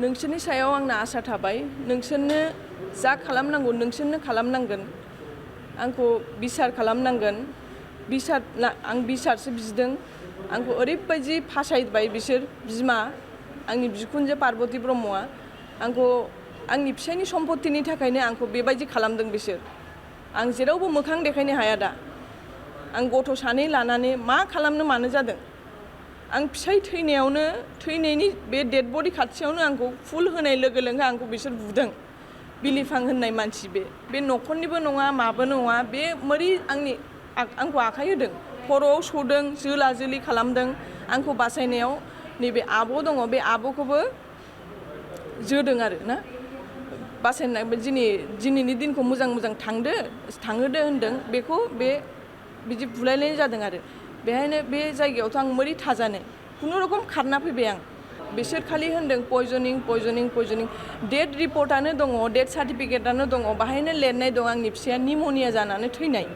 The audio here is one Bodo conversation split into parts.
नोंसोरनि सायाव आंना आसा थाबाय नोंसोरनो जा खालामनांगौ नोंसोरनो खालामनांगोन आंखौ बिसार खालामनांगोन आं बिसारसो बिदों आंखौ ओरैबायदि फासायबाय बिसोर बिमा आंनि बिखुनजो पार्बती ब्रह्मआ आंखौ आंनि फिसायनि सम्पतिनि थाखायनो आंखौ बेबायदि खालामदों बिसोर आं जेरावबो मोखां देखायनो हाया दा आं गथ' सानै लानानै मा खालामनो मानो जादों आं फिसाय थैनायनि बे डेड बडि खाथियावनो आंखौ फुल होनाय लोगो लोगो आंखौ बिसोर बुदों बिलिफां होननाय मानसि बे न'खरनिबो नङा माबो नङा बे मोरै आंखौ आखाइ होदों खर'आव सौदों जोला जोलि खालामदों आंखौ बासायनायाव नैबे आब' दङ बे आब'खौबो जोदों आरो ना बासायनाय दिनैनि दिनखौ मोजां थांहोदो होनदों बेखौ बिदि बुलायलायनाय जादों आरो बेहायनो बे जायगायावथ' आं मोरै थाजानो खुनुरखम खारना फैबाय आं बिसोर खालि होनदों पयजनिं डेट रिपर्टआनो दङ डेट सार्टिफिकेटआनो दङ बाहायनो लिरनाय दं आंनि फिसाया निम'निया जानानै थैनाय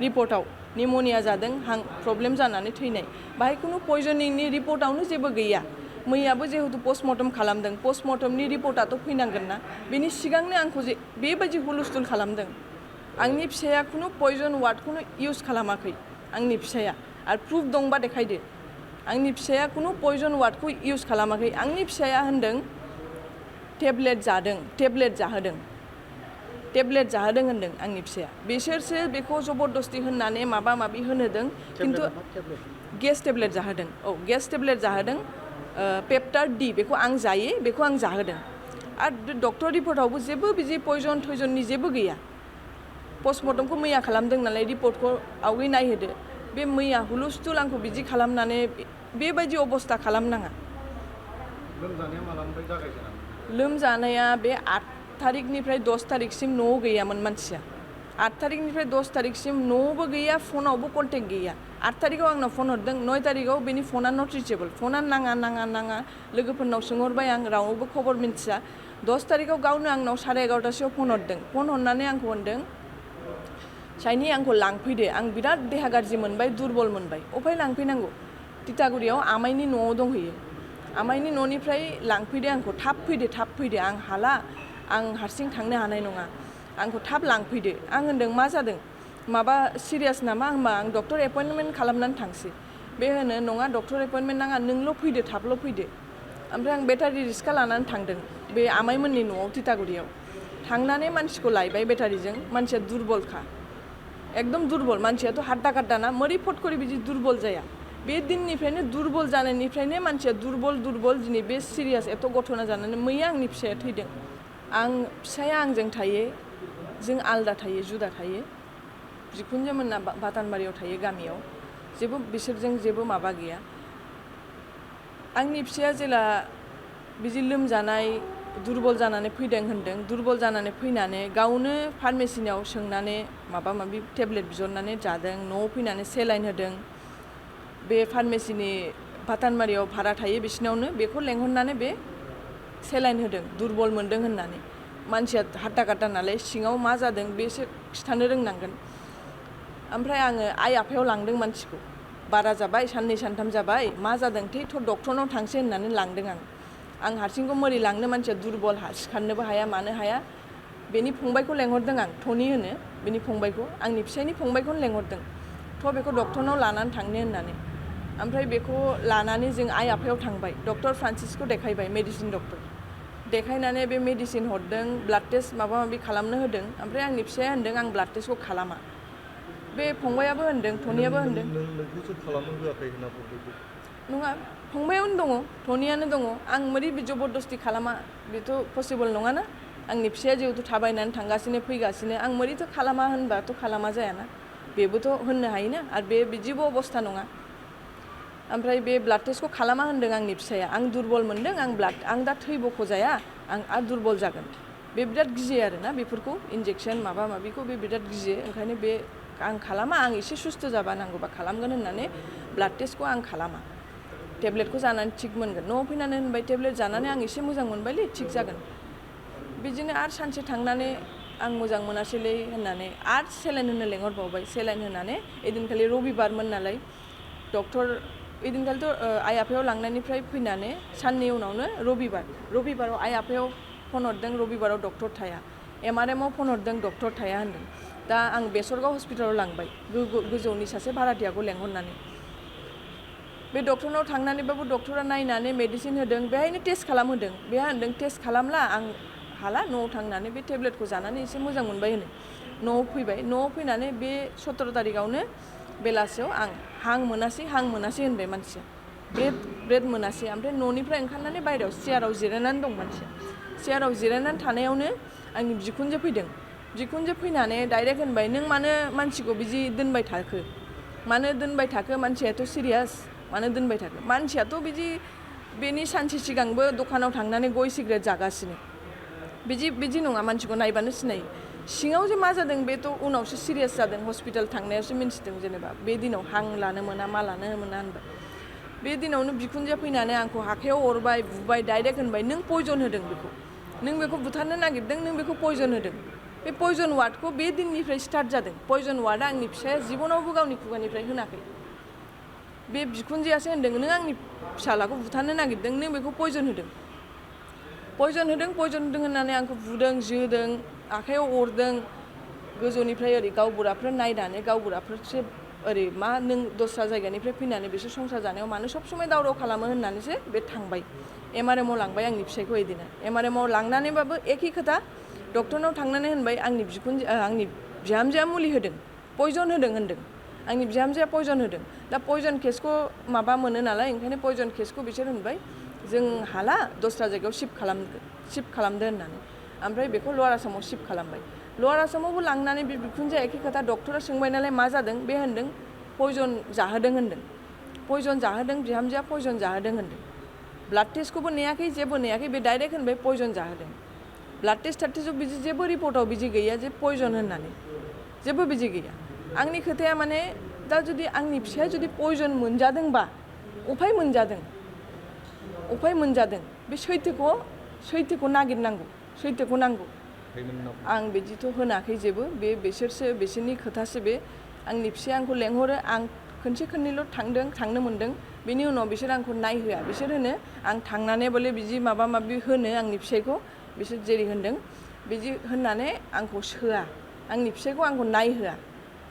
रिपर्टआव निम'निया जादों हां प्रब्लेम जानानै थैनाय बाहाय खुनु पयजनिंनि रिपर्टआवनो जेबो गैया मैयाबो जिहेतु पस्टमर्टम खालामदों पस्टमर्टमनि रिपर्टआथ' फैनांगोन ना बेनि सिगांनो आंखौ बेबायदि हुलुस्थुल खालामदों आंनि फिसाया खुनु पयजन वार्डखौनो इउज खालामाखै आंनि फिसाया आरो प्रुफ दंबा देखायदो आंनि फिसाया खुनु पयजन वार्डखौ इउज खालामाखै आंनि फिसाया होनदों टेब्लेट जाहोदों होनदों आंनि फिसाया बिसोरसो बेखौ जबरदस्ति होननानै माबा माबि होनोदों खिन्थु गेस टेब्लेट जाहोदों पेप्टार डि बेखौ आं जायो बेखौ आं जाहोदों आरो डक्टर रिपर्टआवबो जेबो बिदि पयजन थयजननि जेबो गैया पस्टमर्टमखौ मैया खालामदों नालाय रिपर्टखौ आवगै नायहोदो बे मैया हुलुस्थुल आंखौ बिदि खालामनानै बेबायदि अबस्था खालामनाङा लोमजानाया बे 8 थारिखनिफ्राय 10 थारिखसिम न'आव गैयामोन मानसिया 8 थारिखनिफ्राय 10 थारिखसिम न'आवबो गैया फनावबो कन्टेक्ट गैया 8 थारिखआव आंनाव फन हरदों 9 थारिखआव बेनि फना नट रिचेबल फना नाङा लोगोफोरनाव सोंहरबाय आं रावबो खबर मिन्थिया 10 थारिखआव गावनो आंनाव 11:30 फन हरदों फन हरनानै आंखौ होनदों साइनि आंखौ लांफैदो आं बिराद देहा गाज्रि मोनबाय दुरबल मोनबाय अफाय लांफैनांगौ तितागुरियाव आमाइनि न'आव दंहैयो आमाइनि न'निफ्राय लांफैदो आंखौ थाब फैदो आं हाला आं हारसिं थांनो हानाय नङा आंखौ थाब लांफैदो आं होनदों मा जादों माबा सिरियास नामा होनबा आं डक्टर एपइन्टमेन्ट खालामनानै थांसै बे होनो नङा डक्टर एपइन्टमेन्ट नाङा नोंल' फैदो थाबल' फैदो ओमफ्राय आं बेटारि रिक्सा लानानै थांदों बे आमाइमोननि न'आव तितागुरियाव थांनानै मानसिखौ लायबाय बेटारिजों मानसिया दुरबलखा एकदम दुरबल मानसियाथ' हाड्डा काड्डाना मोरै फटकरि बिदि दुरबल जाया बे दिननिफ्रायनो दुरबल जानायनिफ्रायनो मानसिया दुरबल दिनै बे सिरियास एथ' घटना जानानै मैया आंनि फिसाया थैदों फिसाया आंजों थायो जों आलदा थायो जुदा थायो बिखुनजोमोनना बातानबारियाव थायो गामियाव बिसोरजों जेबो माबा गैया आंनि फिसाया जेला बिदि लोमजानाय दुरबल जानानै फैदों होनदों दुरबल जानानै फैनानै गावनो फार्मेसिनाव सोंनानै माबा माबि टेब्लेट बिहरनानै जादों न'आव फैनानै सेलाइन होदों बे फार्मेसिनि बातानबारियाव भारा थायो बिसिनावनो बेखौ लेंहरनानै बे सेलाइन होदों दुरबल मोनदों होननानै मानसिया हाट्टा काट्टा नालाय सिङाव मा जादों बेसो खिथानो रोंनांगोन ओमफ्राय आङो आइ आफायाव लांदों मानसिखौ बारा जाबाय 2-3 जाबाय मा जादों थ' डक्टरनाव थांसै होननानै लांदों आं हारसिंखौ मोरै लांनो मानसिया दुरबल सिखारनोबो हाया मानो हाया बेनि फंबायखौ लेंहरदों आं टनि होनो बेनि फंबायखौ आंनि फिसायनि फंबायखौनो लेंहरदों थ' बेखौ डक्टरनाव लानानै थांनो होननानै ओमफ्राय बेखौ लानानै जों आइ आफायाव थांबाय डक्टर फ्रान्सिसखौ देखायबाय मेडिसिन डक्टर देखायनानै बे मेडिसिन हरदों ब्लाड टेस्ट माबा माबि खालामनो होदों ओमफ्राय आंनि फिसाया होनदों आं ब्लाड टेस्टखौ खालामा बे फंबायाबो होनदों टनियाबो होनदों नङा फंबायावनो दङ टनियानो दङ आं मोरै जबरदस्ति खालामा बेथ' पसिबल नङाना आंनि फिसाया जिहेतु थाबायनानै थांगासिनो फैगासिनो आं मोरैथ' खालामा होनबाथ' खालामा जायाना बेबोथ' होननो हायोना आरो बिदिबो अबस्था नङा ओमफ्राय बे ब्लाड टेस्टखौ खालामा होनदों आंनि फिसाया आं दुरबल मोनदों आं दा थै बख'जाया आं आरो दुरबल जागोन बे बिराद गियो आरोना बेफोरखौ इन्जेक्सन माबा माबिखौ बे बिराद गियो ओंखायनो बे आं खालामा आं एसे सुस्थ' जाबा नांगौबा खालामगोन होननानै ब्लाड टेस्टखौ आं खालामा टेब्लेटखौ जानानै थिग मोनगोन न'आव फैनानै होनबाय टेब्लेट जानानै आं एसे मोजां मोनबायलै थिग जागोन बिदिनो आरो सानसे थांनानै आं मोजां मोनासैलै होननानै आरो सेलाइन होनो लेंहरबावबाय सेलाइन होनानै एदिनखालि रबिबारमोन नालाय डक्टर ओइदिनखालिथ' आइ आफायाव लांनायनिफ्राय फैनानै साननै उनावनो रबिबाराव आइ आफायाव फन हरदों रबिबाराव डक्टर थाया एमआरएमाव फन हरदों डक्टर थाया होनदों दा आं बेसरगाव हस्पिटालाव लांबाय गोजौनि सासे भाराथियाखौ लेंहरनानै बे डक्टरनाव थांनानैबाबो डक्टरा नायनानै मेडिसिन होदों बेहायनो टेस्ट खालामहोदों बेहा होनदों टेस्ट खालामला आं हाला न'आव थांनानै बे टेब्लेटखौ जानानै एसे मोजां मोनबाय होनो न'आव फैबाय न'आव फैनानै बे 17 तारिखावनो बेलासियाव आं हां मोनासै होनबाय मानसिया ब्रेड मोनासै ओमफ्राय न'निफ्राय ओंखारनानै बायहेरायाव चेयाराव जिरायनानै दं मानसिया चेयाराव जिरायनानै थानायावनो आंनि बिखुनजो फैनानै डाइरेक्ट होनबाय नों मानो मानसिखौ बिदि दोनबाय थाखो मानसियाथ' सिरियास मानो दोनबाय थाखो मानसियाथ' बेनि सानसे सिगांबो दखानाव थांनानै गय सिगारेट जागासिनो बिदि नङा मानसिखौ नायबानो सिनायो सिङाव जे मा जादों बेथ' उनावसो सिरियास जादों हस्पिटाल थांनायावसो मिन्थिदों जेनेबा बे दिनाव हां लानो मोना मा लानो मोना होनबाय बे दिनावनो बिखुनजोआ फैनानै आंखौ आखायाव अरबाय बुबाय डाइरेक्ट होनबाय नों पयजन होदों नों बेखौ बुथारनो नागिरदों नों बेखौ पयजन होदों बे पयजन वार्डखौ बे दिननिफ्राय स्टार्ट जादों पयजन वार्डआ आंनि फिसाया जिबनावबो गावनि खुगानिफ्राय होनाखै बे बिखुनजोआसो होनदों नों आंनि फिसालाखौ बुथारनो नागिरदों नों बेखौ पयजन होदों होननानै आंखौ बुदों जोदों आखायाव अरदों गोजौनिफ्राय ओरै गावबुराफोर नायनानै गावबुराफोरसो ओरै मा नों दस्रा जायगानिफ्राय फैनानै बिसोर संसार जानायाव मानो सब समाय दावराव खालामो होननानैसो बे थांबाय एमआरएमाव लांबाय आंनि फिसायखौ इदिनो एमआरएमाव लांनानैबाबो एखे खोथा डक्टरनाव थांनानै होनबाय आंनि बिहामजोआ मुलि होदों पयजन होदों होनदों आंनि बिहामजोआ पयजन होदों दा पयजन केसखौ माबा मोनो नालाय ओंखायनो पयजन केसखौ बिसोर होनबाय जों हाला दस्रा जायगायाव शिफ्ट खालामदो होननानै ओमफ्राय बेखौ लवार आसामाव शिफ्ट खालामबाय लवार आसामावबो लांनानै बे बिखुनजोआ एखे खोथा डक्टरा सोंबाय नालाय मा जादों बे होनदों पयजन जाहोदों बिहामजोआ पयजन जाहोदों होनदों ब्लाड टेस्टखौबो नेयाखै जेबो नेयाखै बे डाइरेक्ट होनबाय पयजन जाहोदों ब्लाड टेस्टआव बिदि जेबो रिपर्टआव बिदि गैया जे पयजन होननानै जेबो बिदि गैया आंनि खोथाया माने दा जुदि आंनि फिसाया जुदि पयजन मोनजादोंबा अफाय मोनजादों बे सैथोखौ नागिरनांगौ सैथोखौ नांगौ आं बिदिथ' होनाखै जेबो बिसोरनि खोथासो बे आंनि फिसाया आंखौ लेंहरो आं खननैल' थांनो मोनदों बेनि उनाव बिसोर आंखौ नायहोआ बिसोर होनो आं थांनानै बले बिदि माबा माबि होनो आंनि फिसायखौ बिसोर जेरै होनदों बिदि होननानै आंखौ सोआ आंनि फिसायखौ आंखौ नायहोआ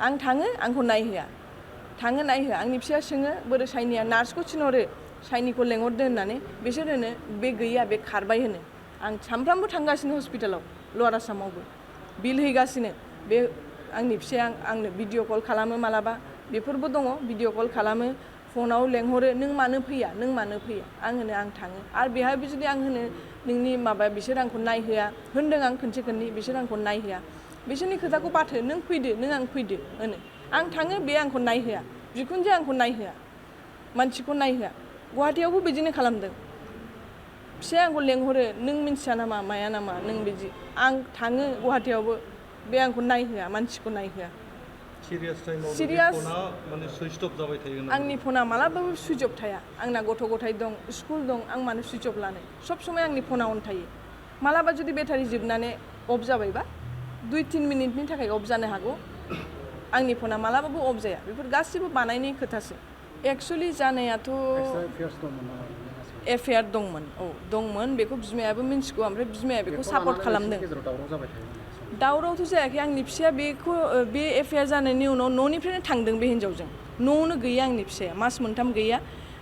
आं थाङो आंखौ नायहोआ आंनि फिसाया सोङो बोरो साइनिया नार्सखौ थिनहरो साइनिखौ लेंहरदो होननानै बिसोर होनो बे गैया बे खारबाय होनो आं सामफ्रामबो थांगासिनो हस्पिटालाव लवार आसामावबो बिल हैगासिनो बे आंनि फिसाया आंनो भिडिअ कल खालामो मालाबा बेफोरबो दङ भिडिअ कल खालामो फनाव लेंहरो नों मानो फैया आं होनो आं थाङो आरो बेहायबो जुदि आं होनो नोंनि माबा बिसोर आंखौ नायहोआ होनदों आं खननै बिसोर आंखौ नायहोआ बिसोरनि खोथाखौ बाथो नों फैदो आं फैदो होनो आं थाङो बे आंखौ नायहोआ बिखुनजो आंखौ नायहोआ मानसिखौ नायहोआ गुवाहाटियावबो बिदिनो खालामदों फिसाया आंखौ लेंहरो नों मिन्थिया नामा माया नामा नों बिदि आं थाङो गुवाहाटियावबो बे आंखौ नायहोआ मानसिखौ नायहोआ सिरियास माने सुइच अफ जाबाय थायो आंनि फना मालाबाबो सुइच अफ थाया आंना गथ' गथाय दं स्कुल दं आं मानो सुइच अफ लानो सब समाय आंनि फना अन थायो मालाबा जुदि बेटारि जोबनानै अफ जाबायबा 2-3 मिनिटनि थाखाय अफ जानो हागौ आंनि फना मालाबाबो अफ जाया बेफोर गासिबो बानायनाय खोथासो एक्चुअलि जानायाथ' एफआइआर दंमोन बेखौ बिमायाबो मिन्थिगौ ओमफ्राय बिमाया बेखौ सापर्ट खालामदों दावरावथ' जायाखै आंनि फिसाया बे एफआइआर जानायनि उनाव न'निफ्रायनो थांदों बे हिन्जावजों न'आवनो गैया आंनि फिसाया मास मोनथाम गैया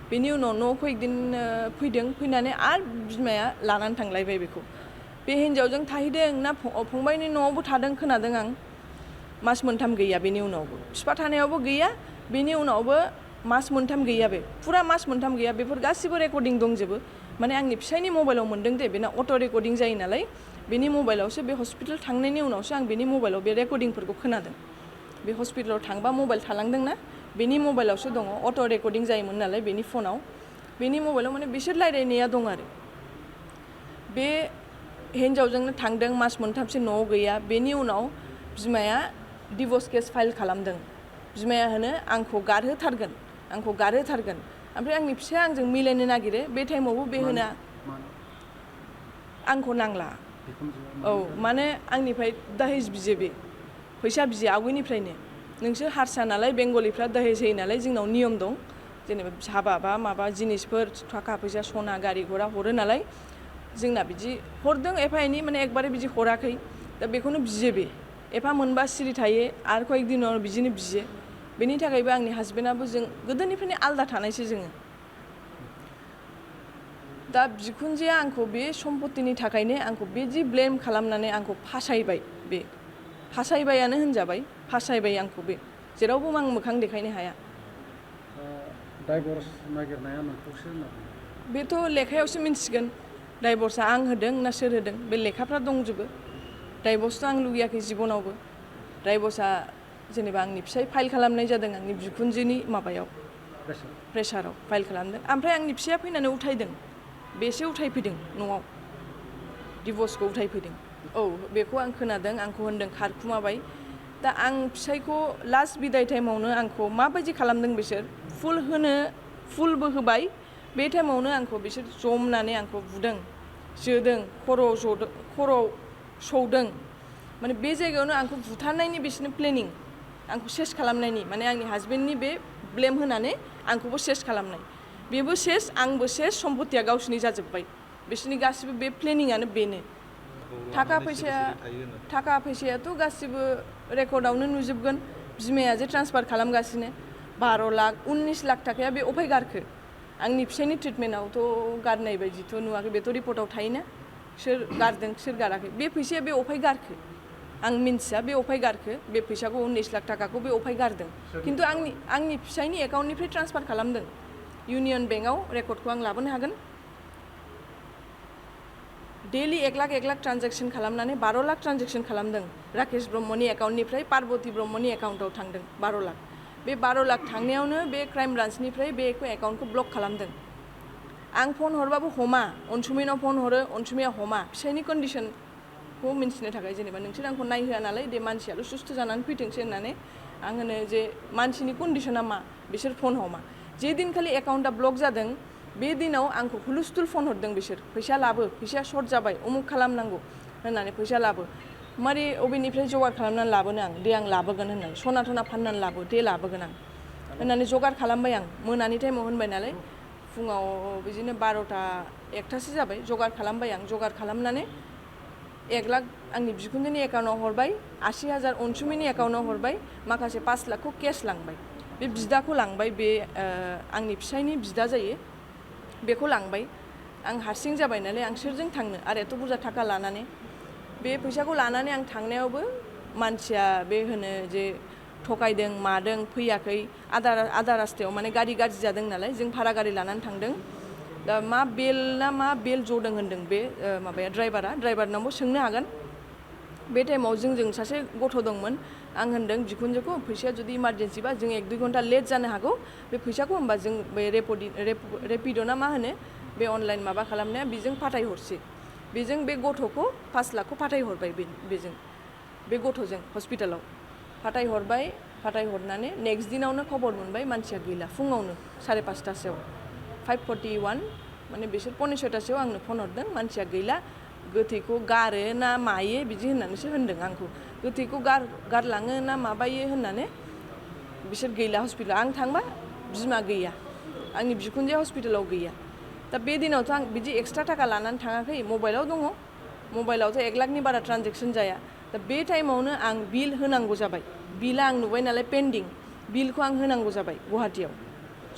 बेनि उनाव न'खौ एकदिन फैनानै आरो बिमाया लानानै थांलायबाय बेखौ बे हिन्जावजों थाहैदों ना फंबायनि न'आवबो थादों खोनादों आं मास मोनथाम गैया बेनि उनावबो बिफा थानायावबो गैया बेनि उनावबो मास मोनथाम गैया बे फुरा मास मोनथाम गैया बेफोर गासिबो रेकर्डिं दंजोबो माने आंनि फिसायनि मबाइलाव मोनदों दे बेना अट' रेकर्डिं जायो नालाय बेनि मबाइलावसो बे हस्पिटाल थांनायनि उनावसो आं बेनि मबाइलाव बे रेकर्डिंफोरखौ खोनादों बे हस्पिटालाव थांबा मबाइल थालांदोंना बेनि मबाइलावसो दङ अट' रेकर्डिं जायोमोन नालाय बेनि फनाव बेनि मबाइलाव माने बिसोर रायज्लायनाया दं आरो बे हिन्जावजोंनो थांदों मास मोनथामसो न'आव गैया बेनि उनाव बिमाया डिभर्स केस फाइल खालामदों बिमाया होनो आंखौ गारहोथारगोन ओमफ्राय आंनि फिसाया आंजों मिलायनो नागिरो बे टाइमावबो बे होना आंखौ नांला माने आंनिफ्राय दाहेज बियो बे फैसा बियो आवगैनिफ्रायनो नोंसोर हारसा नालाय बेंगलिफ्रा दाहेज होयो नालाय जोंनाव नियम दं जेनेबा हाबा बा माबा जिनिसफोर थाखा फैसा सना गारि घोड़ा हरो नालाय जोंना बिदि हरदों एफा एनै माने एकबारे बिदि हराखै दा बेखौनो बियो बे एफा मोनबा सिरि थायो आरो कयेक दिनाव बिदिनो बियो बेनि थाखायबो आंनि हासबेन्डआबो जों गोदोनिफ्रायनो आलदा थानायसो जोङो दा बिखुनजोआ आंखौ बे सम्पतिनि थाखायनो आंखौ बिदि ब्लेम खालामनानै आंखौ फासायबाय बे फासायबायानो होनजाबाय फासायबाय आंखौ बे जेरावबो आं मोखां देखायनो हाया डाइभर्स नागिरनाया नोंखौसो होनना बुङो बेथ' लेखायावसो मिन्थिगोन डाइभर्सआ आं होदों ना सोर होदों बे लेखाफ्रा दंजोबो डाइभर्सथ' आं लुगैयाखै जिबनावबो डाइभर्सआ जेनेबा आंनि फिसाय फाइल खालामनाय जादों आंनि बिखुनजोनि माबायाव प्रेसाराव फाइल खालामदों ओमफ्राय आंनि फिसाया फैनानै उथायदों बेसो उथायफैदों न'आव डिभर्सखौ उथायफैदों औ बेखौ आं खोनादों आंखौ होनदों खारखुमाबाय दा आं फिसायखौ लास्ट बिदाय टाइमावनो आंखौ माबायदि खालामदों बिसोर फुलबो होबाय बे टाइमावनो आंखौ बिसोर जमनानै आंखौ बुदों जोदों खर'आव सौदों माने बे जायगायावनो आंखौ बुथारनायनि बिसोरनि प्लेनिं आंखौ सेस खालामनायनि माने आंनि हासबेन्डनि बे ब्लेम होनानै आंखौबो सेस खालामनाय बेबो सेस आंबो सेस सम्पतिया गावसिनि जाजोब्बाय बिसोरनि गासिबो बे प्लेनिंआनो बेनो थाखा फैसायाथ' गासिबो रेकर्डआवनो नुजोबगोन बिमाया जे ट्रान्सफार खालामगासिनो 12 लाख 19 लाख थाखाया बे अफाय गारखो आंनि फिसायनि ट्रिटमेन्टआवथ' गारनाय बायदिथ' नुवाखै बेथ' रिपर्टआव थायोना सोर गारदों सोर गाराखै बे फैसाया बे अफाय गारखो आं मिन्थिया बे अफाय गारखो बे फैसाखौ 19 लाख थाखाखौ बे अफाय गारदों खिन्थु आंनि फिसायनि एकाउन्टनिफ्राय ट्रान्सफार खालामदों इउनियन बेंकआव रेकर्डखौ आं लाबोनो हागोन डेलि 1 लाख ट्रान्जेक्सन खालामनानै 12 लाख ट्रान्जेक्सन खालामदों राकेश ब्रह्मनि एकाउन्टनिफ्राय पार्बती ब्रह्मनि एकाउन्टआव थांदों 12 लाख बे 12 लाख थांनायावनो बे क्राइम ब्रान्चनिफ्राय बे एकाउन्टखौ ब्लक खालामदों आं फन हरबाबो हमा अनसुमैनाव फन हरो अनसुमैया हमा फिसायनि कन्डिसनखौ मिन्थिनो थाखाय जेनेबा नोंसोर आंखौ नायहोआ नालाय दे मानसियाल' सुस्थ' जानानै फैथोंसै होननानै आं होनो जे मानसिनि कन्डिसना मा बिसोर फन हमा जे दिनखालि एकाउन्टआ ब्लक जादों बे दिनाव आंखौ हुलुस्थुल फन हरदों बिसोर फैसा लाबो फैसाया सर्ट जाबाय उमुक खालामनांगौ होननानै फैसा लाबो मारै अबेनिफ्राय जगार खालामनानै लाबोनो आं दे आं लाबोगोन होननानै सना थना फाननानै लाबो दे लाबोगोन आं होननानै जगार खालामबाय आं मोनानि टाइमाव होनबाय नालाय फुङाव बिदिनो 12टा 1टासो जाबाय जगार खालामबाय आं जगार खालामनानै 1 लाख आंनि बिखुनजोनि एकाउन्टआव हरबाय 80,000 अनसुमैनि एकाउन्टआव हरबाय माखासे 5 लाखखौ केस लांबाय बे बिदाखौ लांबाय बे आंनि फिसायनि बिदा जायो बेखौ लांबाय आं हारसिं जाबाय नालाय आं सोरजों थांनो आरो एथ' बुरजा थाखा लानानै बे फैसाखौ लानानै आं थांनायावबो मानसिया बे होनो जे थगायदों मादों फैयाखै आदा रास्तायाव माने गारि गाज्रि जादों नालाय जों भारा गारि लानानै थांदों दा मा बेल जदों होनदों बे माबाया ड्राइभारनावबो सोंनो हागोन बे टाइमाव जोंजों सासे गथ' दंमोन आं होनदों बिखुनजोखौ फैसाया जुदि इमारजेन्सिबा जों 1-2 घन्टा लेट जानो हागौ बे फैसाखौ होमबा जों बे रेपिड' ना मा होनो बे अनलाइन माबा खालामनाया बेजों फाथायहरसै बेजों बे गथ'खौ 5 लाखखौ फाथायहरबाय बेजों बे गथ'जों हस्पिटालाव फाथायहरनानै नेक्स्ट दिनावनो खबर मोनबाय मानसिया गैला फुङावनो 5:30 5:41 माने बिसोर 5:45 आंनो फन हरदों मानसिया गैला गोथैखौ गारो ना मायो बिदि होननानैसो होनदों आंखौ गोथैखौ गारलाङो ना माबायो होननानै बिसोर गैला हस्पिटालाव आं थांबा बिमा गैया आंनि बिखुनजोआ हस्पिटालाव गैया दा बे दिनावथ' आं बिदि एक्सट्रा थाखा लानानै थाङाखै मबाइलाव दङ मबाइलावथ' 1 लाखनि बारा ट्रान्जेक्सन जाया दा बे टाइमावनो आं बिल होनांगौ जाबाय बिला आं नुबाय नालाय पेन्डिं बिलखौ आं होनांगौ जाबाय गुवाहाटियाव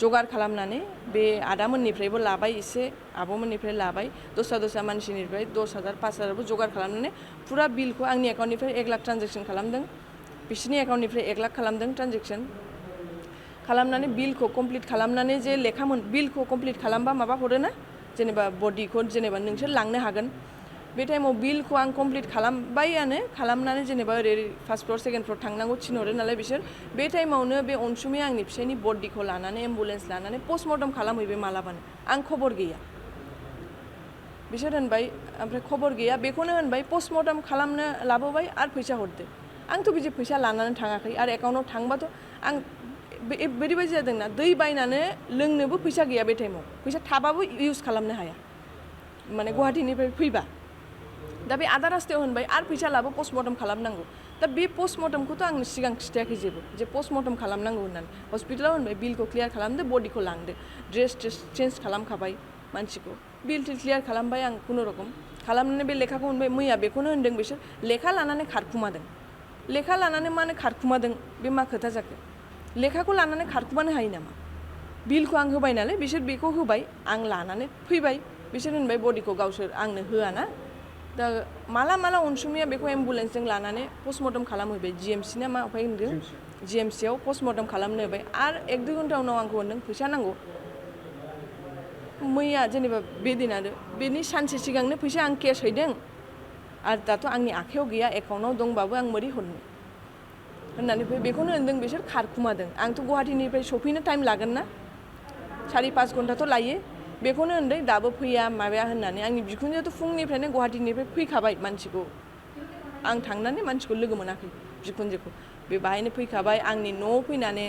जगार खालामनानै बे आदामोननिफ्रायबो लाबाय एसे आब'मोननिफ्राय लाबाय दस्रा मानसिनिफ्राय 10,000 5,000बो जगार खालामनानै फुरा बिलखौ आंनि एकाउन्टनिफ्राय 1 लाख ट्रान्जेक्सन खालामदों बिसोरनि एकाउन्टनिफ्राय 1 लाख खालामदों ट्रान्जेक्सन खालामनानै बिलखौ कमप्लिट खालामनानै जे बिलखौ कमप्लिट खालामबा माबा हरोना जेनेबा बडिखौ जेनेबा नोंसोर लांनो हागोन बे टाइमाव बिलखौ आं कमप्लिट खालामबायानो खालामनानै जेनेबा ओरै फार्स्ट फ्ल'र सेकेन्ड फ्ल'र थांनांगौ थिनहरो नालाय बिसोर बे टाइमावनो बे अनसुमैया आंनि फिसायनि बडिखौ लानानै एम्बुलेन्स लानानै पस्टमर्टम खालामहैबाय मालाबानो आं खबर गैया बिसोर होनबाय ओमफ्राय खबर गैया बेखौनो होनबाय पस्टमर्टम खालामनो लाबोबाय आरो फैसा हरदो आंथ' बिदि फैसा लानानै थाङाखै आरो एकाउन्टआव थांबाथ' आं ओरैबायदि जादोंना दै बायनानै लोंनोबो फैसा गैया बे टाइमाव फैसा थाबाबो इउज खालामनो हाया माने गुवाहाटिनिफ्राय फैबा दा बे आदा रास्तायाव होनबाय आरो फैसा लाबो पस्टमर्टम खालामनांगौ दा बे पस्टमर्टमखौथ' आंनो सिगां खिथायाखै जेबो जे पस्टमर्टम खालामनांगौ होननानै हस्पिटालाव होनबाय बिलखौ क्लियार खालामदो बडिखौ लांदो ड्रेस चेन्ज खालामखाबाय मानसिखौ बिल क्लियार खालामबाय आं खुनुरखम खालामनानै बे लेखाखौ मोनबाय मैया बेखौनो होनदों बिसोर लेखा लानानै खारखुमादों लेखा लानानै मानो खारखुमादों बे मा खोथा जाखो लेखाखौ लानानै खारखुमानो हायो नामा बिलखौ आं होबाय नालाय बिसोर बेखौ होबाय आं लानानै फैबाय बिसोर होनबाय बडिखौ गावसोर आंनो होआ ना दा माला माला अनसुमैया बेखौ एम्बुलेन्सजों लानानै पस्टमर्टम खालामहैबाय जिएमसि ना मा ओमफ्राय होनदों जिएमसियाव पस्टमर्टम खालामनो होबाय आरो एक दुइ घन्टा उनाव आंखौ होनदों फैसा नांगौ मैया जेनेबा बे दिन आरो बेनि सानसे सिगांनो फैसा आं केस हैदों आरो दाथ' आंनि आखायाव गैया एकाउन्टाव दंबाबो आं बोरै हरनो होननानै बेखौनो होनदों बिसोर खारखुमादों आंथ' गुवाहाटीनिफ्राय सफैनो टाइम लागोन ना 4-5 घन्टाथ' लायो बेखौनो होनदों दाबो फैया माबाया होननानै आंनि बिखुनजोआथ' फुंनिफ्रायनो गुवाहाटीनिफ्राय फैखाबाय मानसिखौ आं थांनानै मानसिखौ लोगो मोनाखै बिखुनजोखौ बे बाहायनो फैखाबाय आंनि न'आव फैनानै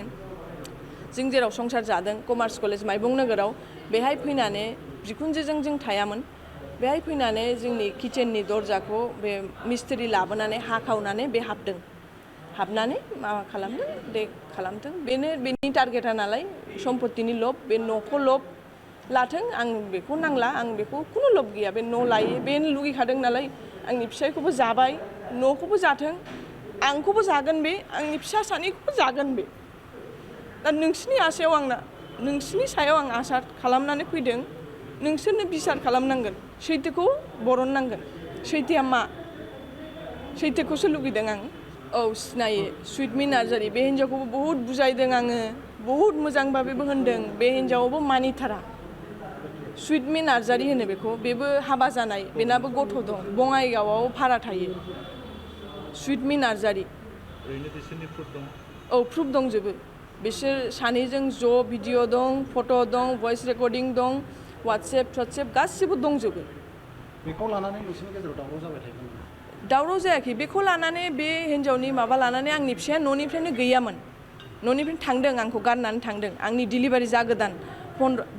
जों जेराव संसार जादों कमार्स कलेज माइबं नोगोराव बेहाय फैनानै बिखुनजोजों जों थायामोन बेहाय फैनानै जोंनि किचेननि दरजाखौ बे मिस्ट्रि लाबोनानै हाखावनानै बे हाबनानै माबा खालामदों दे खालामथों बेनि टारगेटा नालाय सम्पतिनि लब बे न'खौ लब लाथों आं बेखौ नांला आं बेखौ खुनु लब गैया बे न' लायो बे लुगैखादों नालाय आंनि फिसायखौबो जाबाय न'खौबो जाथों आंखौबो जागोन बे आंनि फिसा सानैखौबो जागोन बे दा नोंसिनि सायाव आं आसा खालामनानै फैदों नोंसोरनो बिसार खालामनांगोन सैथोखौ बरननांगोन सैथोआ मा सैथोखौसो लुगैदों आं औ सिनायो सुइटमि नार्जारि बे हिन्जावखौबो बहुद बुजायदों आङो बहुद मोजां भाबेबो होनदों बे हिन्जावाबो मानिथारा सुइटमि नार्जारि होनो बेखौ बेबो हाबा जानाय बेनाबो गथ' दं बङाइगावआव भारा थायो सुइटमि नार्जारि औ प्रुफ दंजोबो बिसोर सानैजों ज' भिडिअ दं फट' दं भइस रेकर्डिं दं वाट्सएप गासिबो दंजोबो बेखौ लानानै नोंसोरनि गेजेराव दावराव जाबाय थायोमोन दावराव जायाखै बेखौ लानानै बे हिन्जावनि माबा लानानै आंनि फिसाया न'निफ्रायनो गैयामोन न'निफ्रायनो थांदों आंखौ गारनानै थांदों आंनि डिलिभारि जागोदान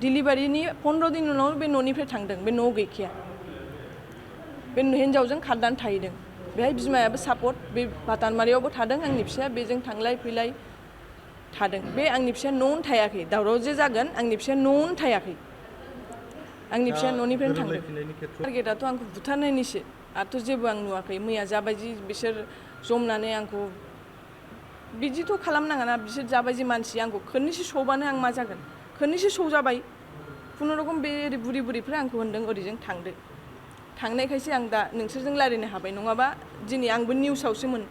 डिलिभारिनि 15 दिन उनाव बे न'निफ्राय थांदों बे न'आव गैखाया बे हिन्जावजों खारनानै थाहैदों बेहाय बिमायाबो सापर्ट बे बातानबारियावबो थादों आंनि फिसाया बेजों थांलाय फैलाय थादों बे आंनि फिसाया न'आवनो थायाखै दावराव जे जागोन आंनि फिसाया न'आवनो थायाखै आंनि फिसाया न'निफ्रायनो थांदों टारगेटआथ' आंखौ बुथारनायनिसो आरोथ' जेबो आं नुवाखै मैया जाबायदि बिसोर जमनानै आंखौ बिदिथ' खालामनाङाना बिसोर जाबायदि मानसि आंखौ खोननैसो सौबानो आं मा जागोन खोननैसो सौजाबाय खुनुरखम बे बुरिफ्रा आंखौ होनदों ओरैजों थांदो थांनायखायसो आं दा नोंसोरजों रायज्लायनो हाबाय नङाबा दिनै आंबो निउसावसोमोन